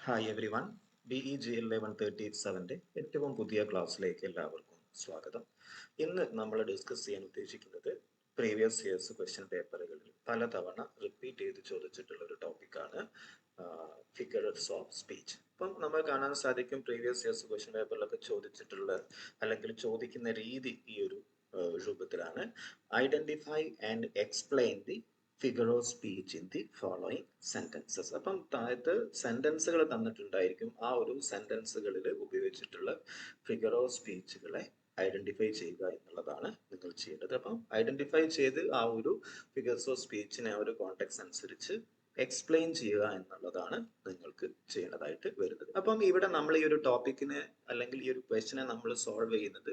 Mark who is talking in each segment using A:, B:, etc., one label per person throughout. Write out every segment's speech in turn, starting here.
A: Hi every one, BEGL 1137-ന്റെ ഏറ്റവും പുതിയ ക്ലാസ്സിലേക്ക് എല്ലാവർക്കും സ്വാഗതം. ഇന്ന് നമ്മൾ ഡിസ്കസ് ചെയ്യാൻ ഉദ്ദേശിക്കുന്നത് പ്രീവിയസ് ഇയേഴ്സ് ക്വസ്റ്റ്യൻ പേപ്പറുകളിൽ പലതവണ റിപ്പീറ്റ് ചെയ്ത് ചോദിച്ചിട്ടുള്ള ഒരു ടോപ്പിക്കാണ് ഫിഗേഴ്സ് ഓഫ് സ്പീച്ച്. അപ്പം നമ്മൾ കാണാൻ സാധിക്കും പ്രീവിയസ് ഇയേഴ്സ് ക്വസ്റ്റ്യൻ പേപ്പറിലൊക്കെ ചോദിച്ചിട്ടുള്ള അല്ലെങ്കിൽ ചോദിക്കുന്ന രീതി ഈ ഒരു രൂപത്തിലാണ്: identify and explain the figure of speech in the following sentences. അപ്പം താഴത്ത് സെന്റൻസുകൾ തന്നിട്ടുണ്ടായിരിക്കും. ആ ഒരു സെന്റൻസുകളിൽ ഉപയോഗിച്ചിട്ടുള്ള ഫിഗർ ഓഫ് സ്പീച്ചുകളെ ഐഡന്റിഫൈ ചെയ്യുക എന്നുള്ളതാണ് നിങ്ങൾ ചെയ്യേണ്ടത്. അപ്പം ഐഡന്റിഫൈ ചെയ്ത് ആ ഒരു ഫിഗേഴ്സ് ഓഫ് സ്പീച്ചിനെ ആ ഒരു കോണ്ടെക്സ്റ്റ് അനുസരിച്ച് എക്സ്പ്ലെയിൻ ചെയ്യുക എന്നുള്ളതാണ് നിങ്ങൾക്ക് ചെയ്യേണ്ടതായിട്ട് വരുന്നത്. അപ്പം ഇവിടെ നമ്മൾ ഈ ഒരു ടോപ്പിക്കിനെ അല്ലെങ്കിൽ ഈ ഒരു ക്വസ്റ്റിനെ നമ്മൾ സോൾവ് ചെയ്യുന്നത്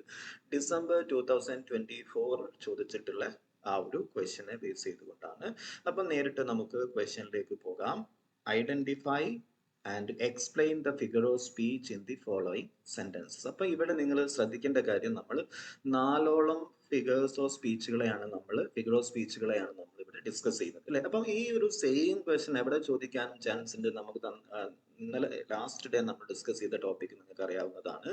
A: ഡിസംബർ 2024 ചോദിച്ചിട്ടുള്ള ആ ഒരു ക്വസ്റ്റ്യനെ ബേസ് ചെയ്തുകൊണ്ടാണ്. അപ്പം നേരിട്ട് നമുക്ക് ക്വസ്റ്റ്യനിലേക്ക് പോകാം. Identify and explain the figure of speech in the following sentences. അപ്പൊ ഇവിടെ നിങ്ങൾ ശ്രദ്ധിക്കേണ്ട കാര്യം, നമ്മൾ 4ഓളം ഫിഗർ ഓഫ് സ്പീച്ചുകളെയാണ് നമ്മൾ ഇവിടെ ഡിസ്കസ് ചെയ്യുന്നത് അല്ലെ. അപ്പം ഈ ഒരു സെയിം ക്വസ്റ്റ്യൻ എവിടെ ചോദിക്കാൻ ചാൻസ് ഉണ്ട്? നമുക്ക് ഇന്നലെ ലാസ്റ്റ് ഡേ നമ്മൾ ഡിസ്കസ് ചെയ്ത ടോപ്പിക് നിങ്ങൾക്ക് അറിയാവുന്നതാണ്.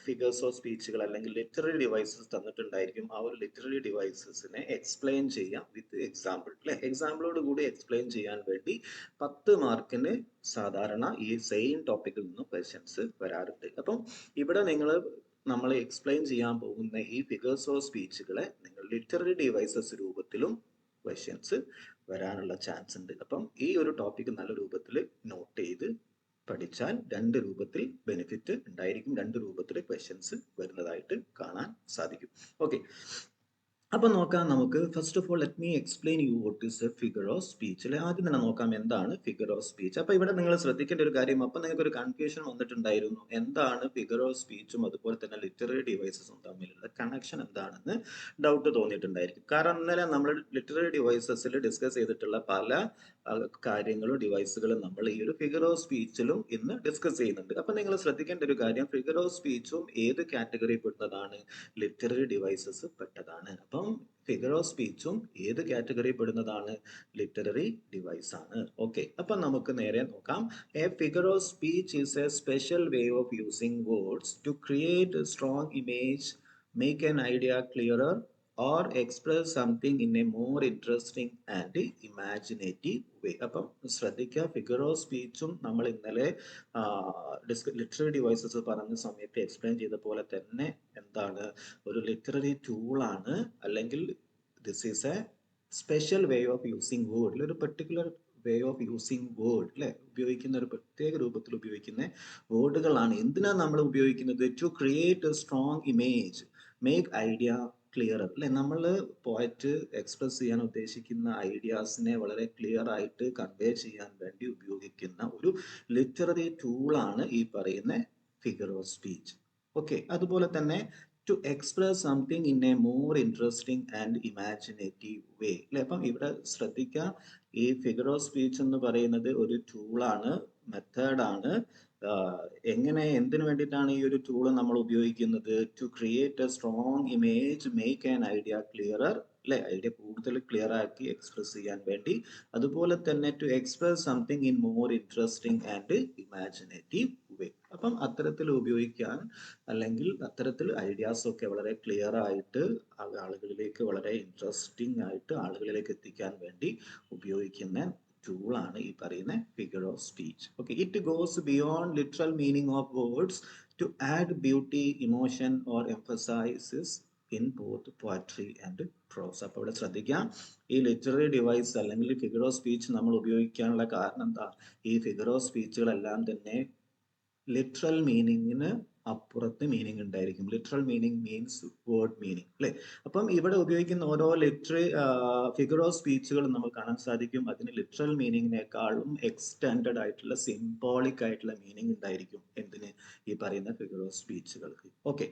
A: ഫിഗേഴ്സ് ഓഫ് സ്പീച്ചുകൾ അല്ലെങ്കിൽ ലിറ്റററി ഡിവൈസസ് തന്നിട്ടുണ്ടായിരിക്കും. ആ ഒരു ലിറ്റററി ഡിവൈസസിനെ എക്സ്പ്ലെയിൻ ചെയ്യാം വിത്ത് എക്സാമ്പിൾ അല്ലെ. എക്സാമ്പിളോട് കൂടി എക്സ്പ്ലെയിൻ ചെയ്യാൻ വേണ്ടി 10 മാർക്കിന് സാധാരണ ഈ സെയിം ടോപ്പിക്കിൽ നിന്നും ക്വസ്റ്റ്യൻസ് വരാറുണ്ട്. അപ്പം ഇവിടെ നമ്മൾ എക്സ്പ്ലെയിൻ ചെയ്യാൻ പോകുന്ന ഈ ഫിഗേഴ്സ് ഓഫ് സ്പീച്ചുകളെ നിങ്ങൾ ലിറ്റററി ഡിവൈസസ് രൂപത്തിലും ക്വസ്റ്റ്യൻസ് വരാനുള്ള ചാൻസ് ഉണ്ട്. അപ്പം ഈ ഒരു ടോപ്പിക് നല്ല രൂപത്തിൽ നോട്ട് ചെയ്ത് പഠിച്ചാൽ രണ്ട് രൂപത്തിൽ ബെനിഫിറ്റ് ഉണ്ടായിരിക്കും, രണ്ട് രൂപത്തിൽ ക്വസ്റ്റ്യൻസ് വരുന്നതായിട്ട് കാണാൻ സാധിക്കും. ഓക്കെ, അപ്പൊ നോക്കാം നമുക്ക്. First of all let me explain you what is a figure of speech. ആദ്യം തന്നെ നോക്കാം എന്താണ് ഫിഗർ ഓഫ് സ്പീച്ച്. അപ്പൊ ഇവിടെ നിങ്ങൾ ശ്രദ്ധിക്കേണ്ട ഒരു കാര്യം, അപ്പൊ നിങ്ങൾക്ക് ഒരു കൺഫ്യൂഷൻ വന്നിട്ടുണ്ടായിരുന്നു, എന്താണ് ഫിഗർ ഓഫ് സ്പീച്ചും അതുപോലെ തന്നെ ലിറ്റററി ഡിവൈസസും തമ്മിലുള്ള കണക്ഷൻ എന്താണെന്ന് ഡൗട്ട് തോന്നിയിട്ടുണ്ടായിരിക്കും. കാരണം ഇന്നലെ നമ്മൾ ലിറ്റററി ഡിവൈസസിൽ ഡിസ്കസ് ചെയ്തിട്ടുള്ള പല കാര്യങ്ങളും ഡിവൈസുകളും നമ്മൾ ഈ ഒരു ഫിഗർ ഓഫ് സ്പീച്ചിലും ഇന്ന് ഡിസ്കസ് ചെയ്യുന്നുണ്ട്. അപ്പൊ നിങ്ങൾ ശ്രദ്ധിക്കേണ്ട ഒരു കാര്യം, ഫിഗർ ഓഫ് സ്പീച്ചും ഏത് കാറ്റഗറി പെടുന്നതാണ്? ലിറ്റററി ഡിവൈസസ് പെട്ടതാണ്. അപ്പം ഫിഗർ ഓഫ് സ്പീച്ചും ഏത് കാറ്റഗറി പെടുന്നതാണ്? ലിറ്റററി ഡിവൈസ് ആണ്. ഓക്കെ, അപ്പൊ നമുക്ക് നേരെ നോക്കാം. A figure of speech is a special way of using words to create a strong image, make an idea clearer, or express something in a more interesting and imaginative way. അപ്പം ശ്രദ്ധിക്കുക, figure of സ്പീച്ചും നമ്മൾ ഇന്നലെ literary devices പറഞ്ഞ സമയത്ത് explain ചെയ്ത പോലെ തന്നെ എന്താണ്? ഒരു ലിറ്റററി ടൂളാണ്, അല്ലെങ്കിൽ this is a special way of using word. ഒരു particular way of using word അല്ലെ, ഉപയോഗിക്കുന്ന ഒരു പ്രത്യേക രൂപത്തിൽ ഉപയോഗിക്കുന്ന വേർഡുകളാണ്. എന്തിനാണ് നമ്മൾ ഉപയോഗിക്കുന്നത്? To create a strong image, make idea clear അല്ലെ. നമ്മൾ പോയിട്ട് എക്സ്പ്രസ് ചെയ്യാൻ ഉദ്ദേശിക്കുന്ന ഐഡിയാസിനെ വളരെ ക്ലിയർ ആയിട്ട് കൺവേ ചെയ്യാൻ വേണ്ടി ഉപയോഗിക്കുന്ന ഒരു ലിറ്റററി ടൂളാണ് ഈ പറയുന്ന ഫിഗർ ഓഫ് സ്പീച്ച്. ഓക്കെ, അതുപോലെ തന്നെ to express something in a more interesting and imaginative way അല്ലെ. അപ്പം ഇവിടെ ശ്രദ്ധിക്കാം, ഈ ഫിഗർ ഓഫ് സ്പീച്ച് എന്ന് പറയുന്നത് ഒരു ടൂളാണ്, മെത്തേഡാണ്. എങ്ങനെ, എന്തിനു വേണ്ടിയിട്ടാണ് ഈ ഒരു ടൂൾ നമ്മൾ ഉപയോഗിക്കുന്നത്? To create a strong image, make an idea clearer അല്ലെ, ഐഡിയ കൂടുതൽ ക്ലിയർ ആക്കി എക്സ്പ്രസ് ചെയ്യാൻ വേണ്ടി. അതുപോലെ തന്നെ to express something in more interesting and imaginative way. അപ്പം അത്തരത്തിൽ ഉപയോഗിക്കാൻ, അല്ലെങ്കിൽ അത്തരത്തിൽ ഐഡിയാസ് ഒക്കെ വളരെ ക്ലിയർ ആയിട്ട് ആളുകളിലേക്ക്, വളരെ ഇൻട്രസ്റ്റിംഗ് ആയിട്ട് ആളുകളിലേക്ക് എത്തിക്കാൻ വേണ്ടി ഉപയോഗിക്കുന്ന ടൂളാണ് ഈ പറയുന്ന figure of speech. Okay, it goes beyond literal meaning of words to add beauty, emotion or emphasizes in both poetry and prose. അപ്പോൾ ഇവിടെ ശ്രദ്ധിക്കാം, ഈ ലിറ്റററി ഡിവൈസ് അല്ലെങ്കിൽ ഫിഗർ ഓഫ് സ്പീച്ച് നമ്മൾ ഉപയോഗിക്കാനുള്ള കാരണം എന്താ? ഈ ഫിഗർ ഓഫ് സ്പീച്ചുകളെല്ലാം തന്നെ ലിറ്ററൽ മീനിങ്ങിന് അപ്പുറത്ത് മീനിങ് ഉണ്ടായിരിക്കും. Literal meaning means word meaning അല്ലെ. അപ്പം ഇവിടെ ഉപയോഗിക്കുന്ന ഓരോ ഫിഗർ ഓഫ് സ്പീച്ചുകൾ നമ്മൾ കാണാൻ സാധിക്കും, അതിന് ലിറ്ററൽ മീനിങ്ങിനേക്കാളും എക്സ്റ്റെൻഡഡ് ആയിട്ടുള്ള സിംബോളിക് ആയിട്ടുള്ള മീനിങ് ഉണ്ടായിരിക്കും എന്തിന്? ഈ പറയുന്ന ഫിഗർ ഓഫ് സ്പീച്ചുകൾക്ക്. ഓക്കെ,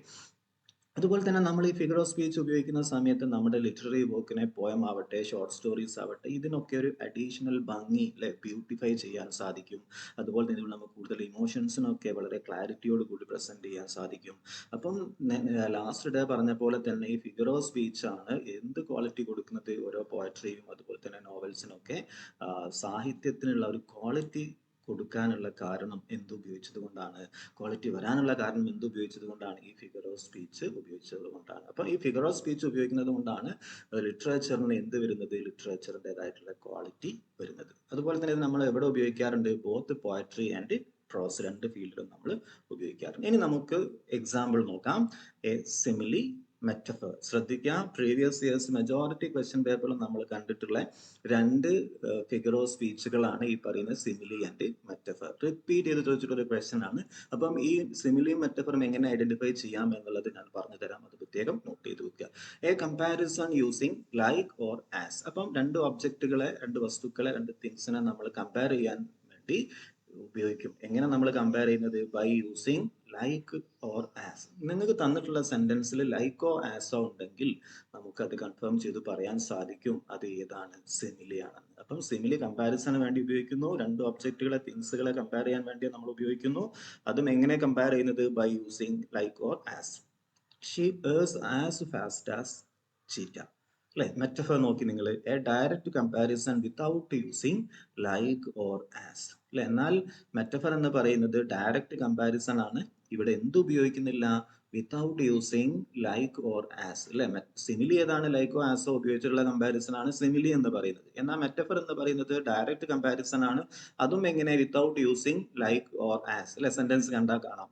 A: അതുപോലെ തന്നെ നമ്മൾ ഈ ഫിഗർ ഓഫ് സ്പീച്ച് ഉപയോഗിക്കുന്ന സമയത്ത് നമ്മുടെ ലിറ്റററി വർക്കിനെ, പോയം ആവട്ടെ, ഷോർട്ട് സ്റ്റോറീസ് ആവട്ടെ, ഇതിനൊക്കെ ഒരു അഡീഷണൽ ഭംഗി അല്ലെ, ബ്യൂട്ടിഫൈ ചെയ്യാൻ സാധിക്കും. അതുപോലെ തന്നെ നമുക്ക് കൂടുതൽ ഇമോഷൻസിനൊക്കെ വളരെ ക്ലാരിറ്റിയോട് കൂടി പ്രസന്റ് ചെയ്യാൻ സാധിക്കും. അപ്പം ലാസ്റ്റ് ഡേ പറഞ്ഞ പോലെ തന്നെ ഈ ഫിഗർ ഓഫ് സ്പീച്ച് ആണ് എന്ത് ക്വാളിറ്റി കൊടുക്കുന്നത്? ഓരോ പോയട്രിയും അതുപോലെ തന്നെ നോവൽസിനൊക്കെ സാഹിത്യത്തിനുള്ള ഒരു ക്വാളിറ്റി കൊടുക്കാനുള്ള കാരണം എന്തുപയോഗിച്ചത് കൊണ്ടാണ്, ക്വാളിറ്റി വരാനുള്ള കാരണം എന്തുപയോഗിച്ചത് കൊണ്ടാണ്, ഈ ഫിഗർ ഓഫ് സ്പീച്ച് ഉപയോഗിച്ചത് കൊണ്ടാണ്. അപ്പം ഈ ഫിഗർ ഓഫ് സ്പീച്ച് ഉപയോഗിക്കുന്നത് കൊണ്ടാണ് ലിറ്ററേച്ചറിന് എന്ത് വരുന്നത്, ലിറ്ററേച്ചറിൻ്റെതായിട്ടുള്ള ക്വാളിറ്റി വരുന്നത്. അതുപോലെ തന്നെ നമ്മൾ എവിടെ ഉപയോഗിക്കാറുണ്ട്, ബോത്ത് പോയട്രി ആൻഡ് പ്രോസ്, രണ്ട് ഫീൽഡിലും നമ്മൾ ഉപയോഗിക്കാറുണ്ട്. ഇനി നമുക്ക് എക്സാമ്പിൾ നോക്കാം. A simile metaphor. ശ്രദ്ധിക്കാം, പ്രീവിയസ് ഇയേഴ്സ് മെജോറിറ്റി ക്വസ്റ്റ്യൻ പേപ്പറിൽ നമ്മൾ കണ്ടിട്ടുള്ള രണ്ട് ഫിഗർ ഓഫ് സ്പീച്ചുകളാണ് ഈ പറയുന്ന സിമിലി ആൻഡ് മെറ്റഫർ. റിപ്പീറ്റ് ചെയ്ത് ചോദിച്ചിട്ടുള്ള ക്വസ്റ്റ്യൻ ആണ്. അപ്പം ഈ സിമിലിയും മെറ്റഫറും എങ്ങനെ ഐഡന്റിഫൈ ചെയ്യാം എന്നുള്ളത് ഞാൻ പറഞ്ഞു തരാം, അത് പ്രത്യേകം നോട്ട് ചെയ്ത് വെക്കുക. A comparison using like or as. അപ്പം രണ്ട് ഒബ്ജക്റ്റുകളെ, രണ്ട് വസ്തുക്കളെ, രണ്ട് തിങ്സിനെ നമ്മൾ കമ്പയർ ചെയ്യാൻ വേണ്ടി ഉപയോഗിക്കും. എങ്ങനെ നമ്മൾ കമ്പയർ ചെയ്യുന്നത്, by using like or as. നിങ്ങൾക്ക് തന്നിട്ടുള്ള സെന്റൻസിൽ ലൈക്കോ ആസോ ഉണ്ടെങ്കിൽ നമുക്കത് കൺഫേം ചെയ്ത് പറയാൻ സാധിക്കും അത് ഏതാണ്, സിമിലി ആണെന്ന്. അപ്പം സിമിലി കമ്പാരിസണ് വേണ്ടി ഉപയോഗിക്കുന്നു, രണ്ട് ഒബ്ജക്റ്റുകളെ, തിങ്സുകളെ കമ്പയർ ചെയ്യാൻ വേണ്ടി നമ്മൾ ഉപയോഗിക്കുന്നു. അതും എങ്ങനെ കമ്പയർ ചെയ്യുന്നത്, by using like or as. She is as fast as cheetah. അല്ലെ, മെറ്റഫർ നോക്കി നിങ്ങൾ, a direct comparison without using like or as. അല്ലെ, എന്നാൽ മെറ്റഫർ എന്ന് പറയുന്നത് ഡയറക്റ്റ് കമ്പാരിസൺ ആണ്. ഇവിടെ എന്ത് ഉപയോഗിക്കുന്നില്ല, without using like or as. അല്ലെ, സിമിലി ഏതാണ്, ലൈക്കോ ആസോ ഉപയോഗിച്ചിട്ടുള്ള കമ്പാരിസൺ ആണ് സിമിലി എന്ന് പറയുന്നത്. എന്നാൽ മെറ്റഫർ എന്ന് പറയുന്നത് ഡയറക്റ്റ് കമ്പാരിസൺ ആണ്, അതും എങ്ങനെ, without using like or as. അല്ലെ, സെന്റൻസ് കണ്ടാൽ കാണാം,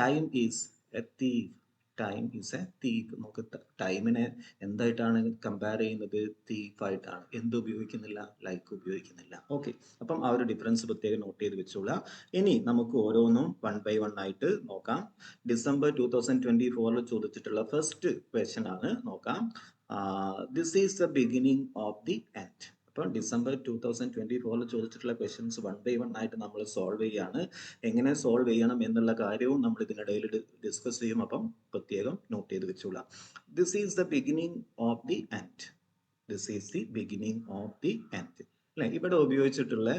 A: time is A thief. Time is A thief. നമുക്ക് ടൈമിനെ എന്തായിട്ടാണ് കമ്പയർ ചെയ്യുന്നത്, തീഫായിട്ടാണ്. എന്ത് ഉപയോഗിക്കുന്നില്ല, ലൈക്ക് ഉപയോഗിക്കുന്നില്ല. ഓക്കെ, അപ്പം ആ ഒരു ഡിഫറൻസ് പ്രത്യേകം നോട്ട് ചെയ്ത് വെച്ചോളാം. ഇനി നമുക്ക് ഓരോന്നും 1 by 1 ആയിട്ട് നോക്കാം. ഡിസംബർ 2024 ചോദിച്ചിട്ടുള്ള ഫസ്റ്റ് ക്വസ്റ്റ്യൻ ആണ്, നോക്കാം. This is the beginning of the end. അപ്പം ഡിസംബർ 2024 ചോദിച്ചിട്ടുള്ള ക്വസ്റ്റ്യൻസ് 1 by 1 ആയിട്ട് നമ്മൾ സോൾവ് ചെയ്യാണ്. എങ്ങനെ സോൾവ് ചെയ്യണം എന്നുള്ള കാര്യവും നമ്മൾ ഇതിനിടയിൽ ഡിസ്കസ് ചെയ്യും. അപ്പം പ്രത്യേകം നോട്ട് ചെയ്ത് വെച്ചോളാം. This is the beginning of the end. This is the beginning of the end. അല്ലെ, ഇവിടെ ഉപയോഗിച്ചിട്ടുള്ള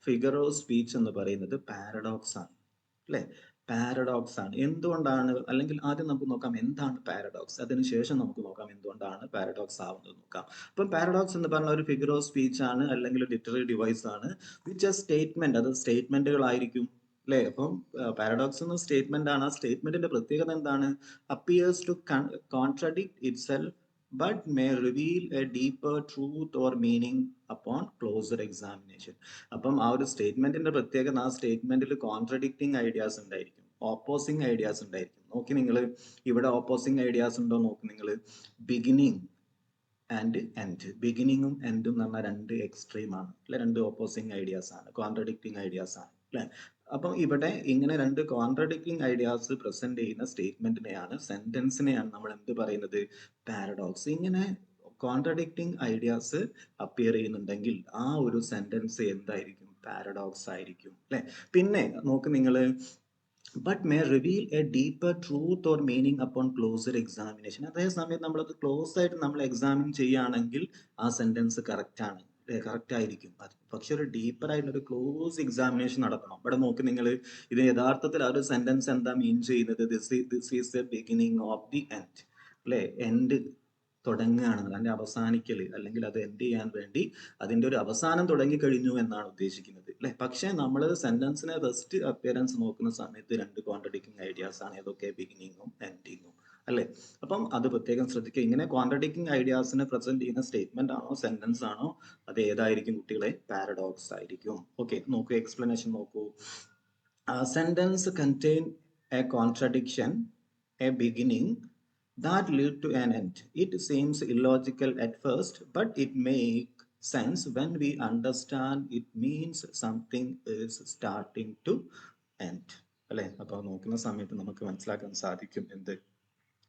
A: ഫിഗർ ഓഫ് സ്പീച്ച് എന്ന് പറയുന്നത് പാരഡോക്സ് ആണ്. അല്ലെ, പാരഡോക്സ് ആണ്. എന്തുകൊണ്ടാണ്, അല്ലെങ്കിൽ ആദ്യം നമുക്ക് നോക്കാം എന്താണ് പാരഡോക്സ്, അതിനുശേഷം നമുക്ക് നോക്കാം എന്തുകൊണ്ടാണ് പാരഡോക്സ് ആവുന്നത് നോക്കാം. അപ്പം പാരഡോക്സ് എന്ന് പറഞ്ഞ ഒരു ഫിഗർ ഓഫ് സ്പീച്ച് ആണ്, അല്ലെങ്കിൽ ലിറ്റററി ഡിവൈസ് ആണ്, വിച്ച് എ സ്റ്റേറ്റ്മെന്റ്, അത് സ്റ്റേറ്റ്മെന്റുകളായിരിക്കും. അല്ലെ, അപ്പം പാരഡോക്സ് എന്ന സ്റ്റേറ്റ്മെന്റ് ആണ്. ആ സ്റ്റേറ്റ്മെന്റിന്റെ പ്രത്യേകത എന്താണ്, appears to contradict itself but may reveal a deeper truth or meaning upon closer examination. അപ്പം ആ ഒരു സ്റ്റേറ്റ്മെന്റിന്റെ പ്രത്യേകത, ആ സ്റ്റേറ്റ്മെന്റിൽ കോൺട്രഡിക്റ്റിംഗ് ഐഡിയാസ് ഉണ്ടായിരിക്കും, ഓപ്പോസിങ് ഐഡിയാസ് ഉണ്ടായിരിക്കും. നോക്കി നിങ്ങൾ, ഇവിടെ ഓപ്പോസിങ് ഐഡിയാസ് ഉണ്ടോ നോക്കി നിങ്ങൾ. Beginning and end. ബിഗിനിങ്ങും എൻഡും എന്ന് പറഞ്ഞാൽ രണ്ട് എക്സ്ട്രീം ആണ്, അല്ലെ, രണ്ട് ഓപ്പോസിങ് ഐഡിയാസ് ആണ്, കോൺട്രഡിക്റ്റിംഗ് ഐഡിയാസ് ആണ്, അല്ലെ. അപ്പം ഇവിടെ ഇങ്ങനെ രണ്ട് കോൺട്രഡിക്റ്റിംഗ് ഐഡിയാസ് പ്രസന്റ് ചെയ്യുന്ന സ്റ്റേറ്റ്മെന്റിനെയാണ്, സെന്റൻസിനെയാണ് നമ്മൾ എന്ത് പറയുന്നത്, പാരഡോക്സ്. ഇങ്ങനെ കോൺട്രഡിക്റ്റിംഗ് ഐഡിയാസ് അപ്പിയർ ചെയ്യുന്നുണ്ടെങ്കിൽ ആ ഒരു സെന്റൻസ് എന്തായിരിക്കും, പാരഡോക്സ് ആയിരിക്കും, അല്ലെ. പിന്നെ നോക്ക് നിങ്ങൾ, but may reveal a deeper truth or meaning upon closer examination. അതേസമയം നമ്മളത് ക്ലോസ് ആയിട്ട് നമ്മൾ എക്സാമിൻ ചെയ്യുകയാണെങ്കിൽ ആ സെന്റൻസ് കറക്റ്റ് ആണ്, കറക്റ്റ് ആയിരിക്കും. പക്ഷെ ഒരു ഡീപ്പർ ആയിട്ട് ഒരു ക്ലോസ് എക്സാമിനേഷൻ നടത്തണം. ഇവിടെ നോക്ക് നിങ്ങൾ, ഇത് യഥാർത്ഥത്തിൽ ആ ഒരു സെന്റൻസ് എന്താ മീൻ ചെയ്യുന്നത്, this is the beginning of the end. അല്ലെ, എൻഡ് തുടങ്ങുകയാണ്, അതിന്റെ അവസാനിക്കൽ, അല്ലെങ്കിൽ അത് എൻഡ് ചെയ്യാൻ വേണ്ടി അതിന്റെ ഒരു അവസാനം തുടങ്ങി കഴിഞ്ഞു എന്നാണ് ഉദ്ദേശിക്കുന്നത്, അല്ലെ. പക്ഷെ നമ്മൾ സെന്റൻസിനെ ഫസ്റ്റ് അപ്പിയറൻസ് നോക്കുന്ന സമയത്ത് രണ്ട് കോൺട്രഡിക്റ്റിംഗ് ഐഡിയാസ് ആണ്, ഏതൊക്കെ, ബിഗിനിങ്ങും എൻഡിങ്ങും, അല്ലെ. അപ്പം അത് പ്രത്യേകം ശ്രദ്ധിക്കുക. ഇങ്ങനെ കോൺട്രഡിക്റ്റിംഗ് ഐഡിയാസിനെ പ്രസന്റ് ചെയ്യുന്ന സ്റ്റേറ്റ്മെന്റ് ആണോ, സെന്റൻസ് ആണോ, അത് ഏതായിരിക്കും കുട്ടികളെ, പാരഡോക്സ് ആയിരിക്കും. ഓക്കെ, നോക്കൂ, എക്സ്പ്ലനേഷൻ നോക്കൂ. Sentence contain A contradiction, A beginning that lead to an end. It seems illogical at first, but it makes sense when we understand it means something is starting to end. അല്ലെ, അപ്പൊ നോക്കുന്ന സമയത്ത് നമുക്ക് മനസ്സിലാക്കാൻ സാധിക്കും എന്ത്,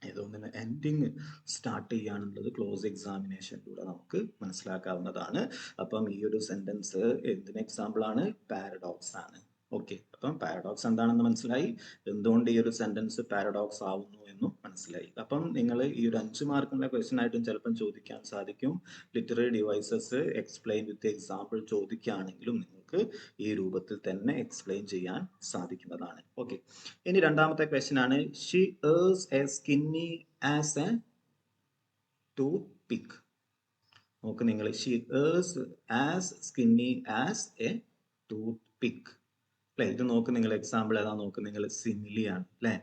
A: ഏതൊന്നിന് ending start ചെയ്യാനുള്ളത് close എക്സാമിനേഷനിലൂടെ നമുക്ക് മനസ്സിലാക്കാവുന്നതാണ്. അപ്പം ഈ ഒരു സെന്റൻസ് എന്തിന് എക്സാമ്പിൾ ആണ്, പാരഡോക്സ് ആണ്. ഓക്കെ, അപ്പം പാരഡോക്സ് എന്താണെന്ന് മനസ്സിലായി, എന്തുകൊണ്ട് ഈ ഒരു സെന്റൻസ് പാരഡോക്സ് ആവുന്നു എന്നും മനസ്സിലായി. അപ്പം നിങ്ങൾ ഈ ഒരു 5 മാർക്കിനുള്ള ക്വസ്റ്റ്യൻ ആയിട്ടും ചിലപ്പം ചോദിക്കാൻ സാധിക്കും. Literary devices explain with example ചോദിക്കുകയാണെങ്കിലും നിങ്ങൾക്ക് ഈ രൂപത്തിൽ തന്നെ എക്സ്പ്ലെയിൻ ചെയ്യാൻ സാധിക്കുന്നതാണ്. ഓക്കെ, ഇനി രണ്ടാമത്തെ ക്വസ്റ്റ്യൻ ആണ്, she is a skinny as a toothpick. നോക്ക് നിങ്ങൾ, she is as skinny as a toothpick. അല്ലെ? ഇത് നോക്ക് നിങ്ങൾ, എക്സാമ്പിൾ ഏതാ നോക്ക് നിങ്ങൾ, സിമിലി ആണ് അല്ലെ?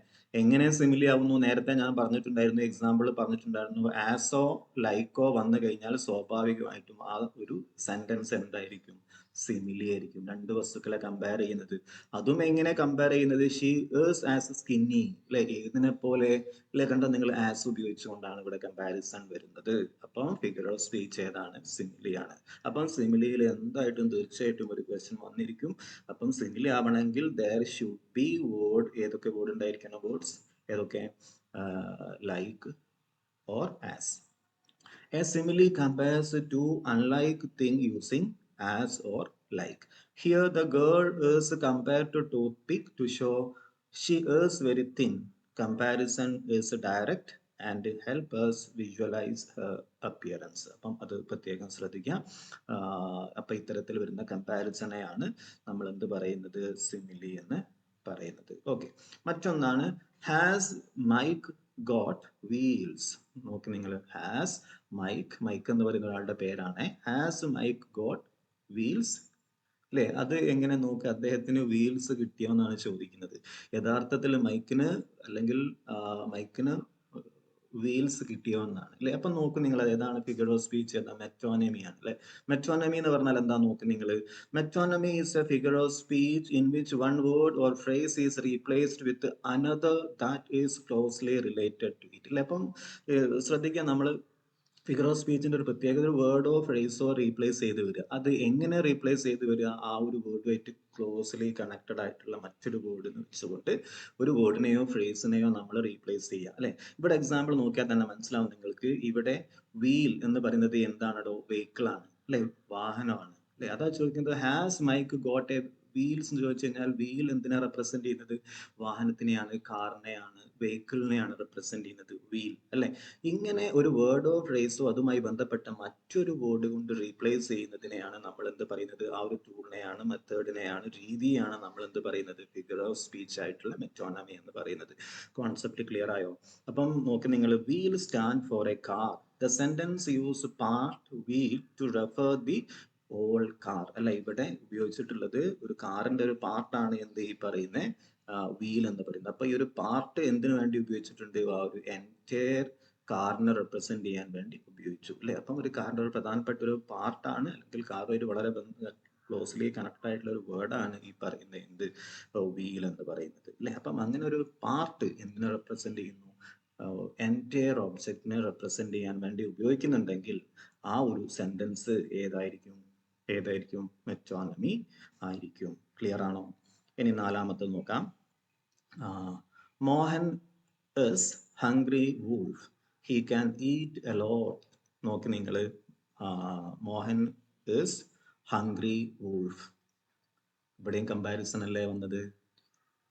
A: എങ്ങനെ സിമിലി ആവുന്നു? നേരത്തെ ഞാൻ പറഞ്ഞിട്ടുണ്ടായിരുന്നു, എക്സാമ്പിൾ പറഞ്ഞിട്ടുണ്ടായിരുന്നു. ആസോ ലൈക്കോ വന്നു കഴിഞ്ഞാൽ സ്വാഭാവികമായിട്ടും ആ ഒരു സെന്റൻസ് എന്തായിരിക്കും? സിമിലി ആയിരിക്കും. രണ്ട് വസ്തുക്കളെ കമ്പയർ ചെയ്യുന്നത്. അതും എങ്ങനെ കമ്പയർ ചെയ്യുന്നത്? ഷീ ഈസ് ആസ് സ്കിന്നി അല്ലെ? ഏതിനെ പോലെ അല്ലെ? കണ്ടോ നിങ്ങൾ, ആസ് ഉപയോഗിച്ചുകൊണ്ടാണ് ഇവിടെ കമ്പാരിസൺ വരുന്നത്. അപ്പം ഫിഗർ ഓഫ് സ്പീച്ച് ഏതാണ്? സിമിലി ആണ്. അപ്പം സിമിലിയിൽ എന്തായിട്ടും തീർച്ചയായിട്ടും ഒരു ക്വസ്റ്റ്യൻ വന്നിരിക്കും. അപ്പം സിമിലി ആവണമെങ്കിൽ there should be word, ഏതൊക്കെ വേർഡ് ഉണ്ടായിരിക്കണം? വേർഡ്സ് ഏതൊക്കെ? Like or as. A simile compares two unlike things using as or like. Here the girl is compared to toothpick to show she is very thin. Comparison is direct and help us visualize her appearance. അപ്പം അത് പ്രത്യേകം ശ്രദ്ധിക്കാം. അപ്പം ഇത്തരത്തിൽ വരുന്ന കമ്പാരിസണെയാണ് നമ്മൾ എന്ത് പറയുന്നത്? സിമിലി എന്ന് പറയുന്നത്. ഓക്കെ, മറ്റൊന്നാണ് ഹാസ് മൈക്ക് ഗോട്ട് വീൽസ്. നോക്ക് നിങ്ങൾ, ഹാസ് മൈക്ക്, മൈക്ക് എന്ന് പറയുന്ന ഒരാളുടെ പേരാണ്. ഹാസ് മൈക്ക് ഗോട്ട് വീൽസ് അല്ലെ? അത് എങ്ങനെ നോക്ക്, അദ്ദേഹത്തിന് വീൽസ് കിട്ടിയോ എന്നാണ് ചോദിക്കുന്നത്. യഥാർത്ഥത്തിൽ മൈക്കിന് അല്ലെങ്കിൽ മൈക്കിന് വീൽസ് കിട്ടിയോ എന്നാണ് അല്ലെ? അപ്പൊ നോക്ക് നിങ്ങൾ, ഏതാണ് ഫിഗർ ഓഫ് സ്പീച്ച്? ഏതാ? മെറ്റോണമി ആണ് അല്ലെ? മെറ്റോണമി എന്ന് പറഞ്ഞാൽ എന്താ നോക്ക് നിങ്ങൾ. Metonymy is a figure of speech in which one word or phrase is replaced with another that is closely related to it അല്ലെ? അപ്പം ശ്രദ്ധിക്കാം, നമ്മൾ ഫിഗർ ഓഫ് സ്പീച്ചിന്റെ ഒരു പ്രത്യേകത, ഒരു വേർഡോ ഫ്രേസോ റീപ്ലേസ് ചെയ്ത് വരിക. അത് എങ്ങനെ റീപ്ലേസ് ചെയ്ത് വരിക? ആ ഒരു വേർഡുമായിട്ട് ക്ലോസ്ലി കണക്റ്റഡ് ആയിട്ടുള്ള മറ്റൊരു വേർഡ് വെച്ചുകൊണ്ട് ഒരു വേർഡിനെയോ ഫ്രേസിനെയോ നമ്മൾ റീപ്ലേസ് ചെയ്യുക അല്ലെ? ഇവിടെ എക്സാമ്പിൾ നോക്കിയാൽ തന്നെ മനസ്സിലാവും നിങ്ങൾക്ക്. ഇവിടെ വീൽ എന്ന് പറയുന്നത് എന്താണോ? വെഹിക്കിൾ ആണ് അല്ലെ? വാഹനമാണ് അല്ലെ? അതാ ചോദിക്കുന്നത്, has Mike got a wheels എന്ന് ചോദിച്ചു കഴിഞ്ഞാൽ വീൽ എന്തിനാ റെപ്രസെന്റ് ചെയ്യുന്നത്? വാഹനത്തിനെയാണ്, കാറിനെയാണ്, വെഹിക്കിളിനെയാണ് റെപ്രസെന്റ് ചെയ്യുന്നത് വീൽ അല്ലെ? ഇങ്ങനെ ഒരു വേർഡോ ഫ്രേസോ അതുമായി ബന്ധപ്പെട്ട മറ്റൊരു വേർഡ് കൊണ്ട് റീപ്ലേസ് ചെയ്യുന്നതിനെയാണ് നമ്മൾ എന്ത് പറയുന്നത്? ആ ഒരു ടൂളിനെയാണ്, മെത്തേഡിനെയാണ്, രീതിയാണ് നമ്മൾ എന്ത് പറയുന്നത്? ഫിഗർ ഓഫ് സ്പീച്ച് ആയിട്ടുള്ള മെറ്റോണമി എന്ന് പറയുന്നത്. കോൺസെപ്റ്റ് ക്ലിയർ ആയോ? അപ്പം നോക്കി നിങ്ങൾ, wheel stand for a car. The sentence use part wheel to refer the whole car അല്ല? ഇവിടെ ഉപയോഗിച്ചിട്ടുള്ളത് ഒരു കാറിന്റെ ഒരു പാർട്ടാണ് എന്ത് ഈ പറയുന്നത് വീൽ എന്ന് പറയുന്നത്. അപ്പൊ ഈ ഒരു പാർട്ട് എന്തിനു വേണ്ടി ഉപയോഗിച്ചിട്ടുണ്ട്? ആ ഒരു എൻറ്റയർ കാറിനെ റെപ്രസെന്റ് ചെയ്യാൻ വേണ്ടി ഉപയോഗിച്ചു അല്ലെ? അപ്പം ഒരു കാറിന്റെ ഒരു പ്രധാനപ്പെട്ട ഒരു പാർട്ടാണ്, അല്ലെങ്കിൽ കാറുമായിട്ട് വളരെ ക്ലോസ്ലി കണക്ട് ആയിട്ടുള്ള ഒരു വേർഡാണ് ഈ പറയുന്ന എന്ത് വീൽ എന്ന് പറയുന്നത് അല്ലെ? അപ്പം അങ്ങനെ ഒരു പാർട്ട് എന്തിനെ റെപ്രസെന്റ് ചെയ്യുന്നു? എൻറ്റയർ ഒബ്ജക്റ്റിനെ റെപ്രസെന്റ് ചെയ്യാൻ വേണ്ടി ഉപയോഗിക്കുന്നുണ്ടെങ്കിൽ ആ ഒരു സെന്റൻസ് ഏതായിരിക്കും? ഏതായിരിക്കും? മെറ്റോണമി ആയിരിക്കും. ക്ലിയർ ആണോ? ഇനി നാലാമത്തെ നോക്കാം. Mohan is hungry wolf. He can eat a lot. നോക്ക് നിങ്ങൾ, മോഹൻ is hungry wolf. ഇവിടെയും കമ്പാരിസൺ അല്ലേ വന്നത്?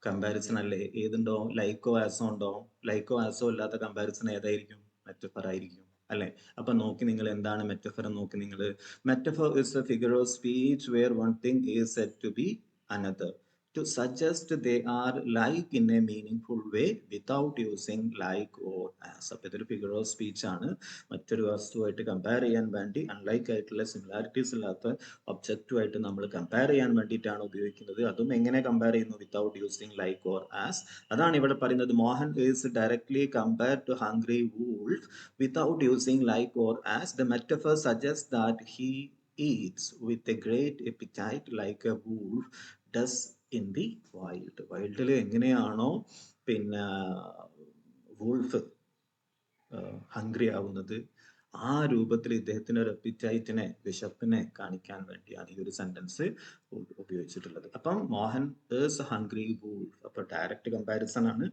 A: കമ്പാരിസൺ അല്ലേ? ഏതുണ്ടോ? ലൈക്കോ ആസോ ഉണ്ടോ? ലൈക്കോ ആസോ ഇല്ലാത്ത കമ്പാരിസൺ ഏതായിരിക്കും? മെറ്റഫർ ആയിരിക്കും അല്ലെ? അപ്പൊ നോക്കി നിങ്ങൾ, എന്താണ് മെറ്റഫർ? നോക്കി നിങ്ങൾ, metaphor is a figure of speech where one thing is said to be another to suggest they are like in a meaningful way without using like or as. അപ്പോൾ ഇതൊരു ഫിഗർ ഓഫ് സ്പീച്ച് ആണ്. മറ്റൊരു വസ്തുവായിട്ട് compare ചെയ്യാൻ വേണ്ടി unlike ആയിട്ടുള്ള similarities ഇല്ലാത്ത ഒബ്ജക്റ്റുമായിട്ട് നമ്മൾ compare ചെയ്യാൻ വേണ്ടിയിട്ടാണ് ഉപയോഗിക്കുന്നത്. അതും എങ്ങനെ കമ്പയർ ചെയ്യുന്നു? Without using like or as. അതാണ് ഇവിടെ പറയുന്നത്. Mohan is directly compared to hungry wolf without using like or as. The metaphor suggest that he eats with a great appetite like a wolf does in the wild. വൈൽഡിൽ എങ്ങനെയാണോ പിന്നെ wolf hungry ആവുന്നത്, ആ രൂപത്തിൽ ഇദ്ദേഹത്തിന് ഒരു അപ്പിറ്റൈറ്റിനെ, വിശപ്പിനെ കാണിക്കാൻ വേണ്ടിയാണ് ഈ ഒരു സെന്റൻസ് ഉപയോഗിച്ചിട്ടുള്ളത്. അപ്പം മോഹൻ ഈസ് ഹംഗ്രി വൂൾഫ്. അപ്പൊ ഡയറക്റ്റ് കമ്പാരിസൺ ആണ്,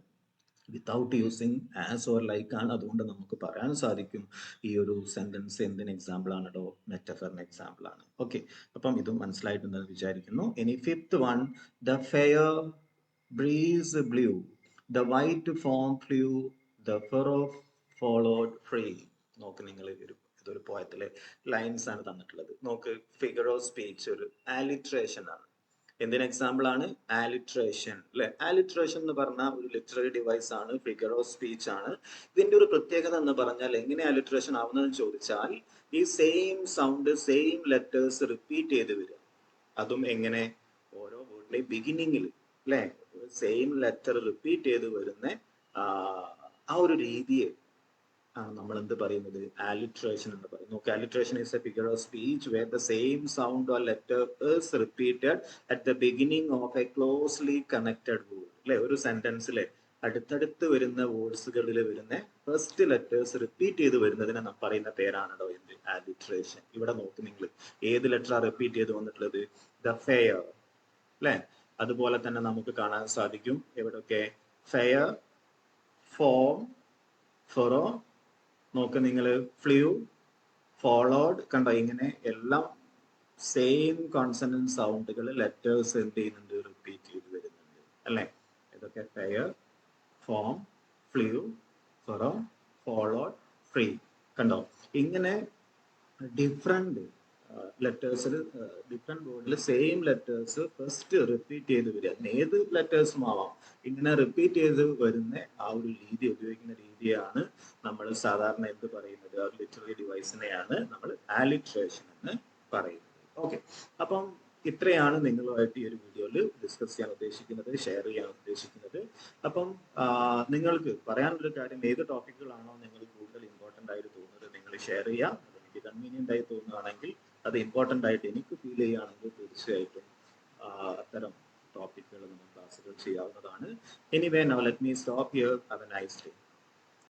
A: without using as or like ആണ്. അതുകൊണ്ട് നമുക്ക് പറയാൻ സാധിക്കും ഈ ഒരു സെന്റൻസ് എന്തിന് എക്സാമ്പിൾ ആണോ? മെറ്റഫറിന് എക്സാമ്പിൾ ആണ്. ഓക്കെ, അപ്പം ഇതും മനസ്സിലായിട്ടുണ്ടെന്ന് വിചാരിക്കുന്നു. ഇനി fifth one, the fair breeze blew, the white foam flew, the furrow followed free. നോക്ക് നിങ്ങൾ, ഇതൊരു പോയത്തിലെ ലൈൻസ് ആണ് തന്നിട്ടുള്ളത്. നോക്ക്, ഫിഗർ ഓഫ് സ്പീച്ച് ഒരു ആലിട്രേഷൻ ആണ്. എന്തിന് എക്സാമ്പിൾ ആണ്? ആലിട്രേഷൻ അല്ലെ? ആലിട്രേഷൻ എന്ന് പറഞ്ഞാൽ ഒരു ലിറ്റററി ഡിവൈസ് ആണ്, ഫിഗർ ഓഫ് സ്പീച്ച് ആണ്. ഇതിന്റെ ഒരു പ്രത്യേകത എന്ന് പറഞ്ഞാൽ, എങ്ങനെ ആലിട്രേഷൻ ആവുന്നതെന്ന് ചോദിച്ചാൽ, ഈ same sound, same letters repeat ചെയ്ത് വരിക. അതും എങ്ങനെ? ഓരോ വേർഡിന് വേർഡിലെ ബിഗിനിങ്ങിൽ അല്ലെ സെയിം ലെറ്റർ റിപ്പീറ്റ് ചെയ്ത് വരുന്ന ആ ഒരു രീതിയെ നമ്മൾ എന്ത് പറയുന്നത് alliteration എന്ന് പറയുന്നു. Alliteration is a figure of speech where the same sound or letter is repeated at the beginning of a closely connected word. അല്ലെ ഒരു സെന്റൻസിലെ അടുത്തടുത്ത് വരുന്ന വേർഡ്സുകളിൽ വരുന്ന ഫസ്റ്റ് ലെറ്റേഴ്സ് റിപ്പീറ്റ് ചെയ്ത് വരുന്നതിനെ നാം പറയുന്ന പേരാണല്ലോ എന്ത് alliteration. ഇവിടെ നോക്ക് നിങ്ങൾ ഏത് ലെറ്ററാണ് റിപ്പീറ്റ് ചെയ്ത് വന്നിട്ടുള്ളത് ദ ഫെയർ അല്ലെ. അതുപോലെ തന്നെ നമുക്ക് കാണാൻ സാധിക്കും എവിടെയൊക്കെ ഫെയർ, ഫോം, ഫൊറോ, നോക്ക് നിങ്ങൾ ഫ്ലൂ, ഫോളോഡ്, കണ്ടോ ഇങ്ങനെ എല്ലാം സെയിം കോൺസണന്റ് സൗണ്ടുകൾ ലെറ്റേഴ്സ് എന്ത് ചെയ്യുന്നുണ്ട് റിപ്പീറ്റ് ചെയ്ത് വരുന്നുണ്ട് അല്ലെ. ഇതൊക്കെ fair, foam, flu, furrow, followed, free, കണ്ടോ ഇങ്ങനെ ഡിഫറെന്റ് ലെറ്റേഴ്സിൽ ഡിഫറെന്റ് വേർഡിൽ സെയിം ലെറ്റേഴ്സ് ഫസ്റ്റ് റിപ്പീറ്റ് ചെയ്ത് വരിക. ഏത് ലെറ്റേഴ്സും ആവാം. ഇങ്ങനെ റിപ്പീറ്റ് ചെയ്ത് വരുന്ന ആ ഒരു രീതി ഉപയോഗിക്കുന്ന രീതിയാണ് നമ്മൾ സാധാരണ എന്ത് പറയുന്നത് ആ ലിറ്റററി ഡിവൈസിനെയാണ് നമ്മൾ alliteration എന്ന് പറയുന്നത്. ഓക്കെ, അപ്പം ഇത്രയാണ് നിങ്ങളുമായിട്ട് ഈ ഒരു വീഡിയോയിൽ ഡിസ്കസ് ചെയ്യാൻ ഉദ്ദേശിക്കുന്നത്, ഷെയർ ചെയ്യാൻ ഉദ്ദേശിക്കുന്നത്. അപ്പം നിങ്ങൾക്ക് പറയാനുള്ളൊരു കാര്യം, ഏത് ടോപ്പിക്കുകളാണോ നിങ്ങൾ കൂടുതൽ ഇമ്പോർട്ടൻ്റ് ആയിട്ട് തോന്നുന്നത് നിങ്ങൾ ഷെയർ ചെയ്യാം. എനിക്ക് കൺവീനിയൻ്റ് ആയി തോന്നുകയാണെങ്കിൽ, അത് ഇമ്പോർട്ടൻ്റ് ആയിട്ട് എനിക്ക് ഫീൽ ചെയ്യുകയാണെങ്കിൽ തീർച്ചയായിട്ടും അത്തരം ടോപ്പിക്കുകൾ നമ്മൾ ക്ലാസ്സുകൾ ചെയ്യാവുന്നതാണ്. Anyway, now let me stop here. Have A nice day.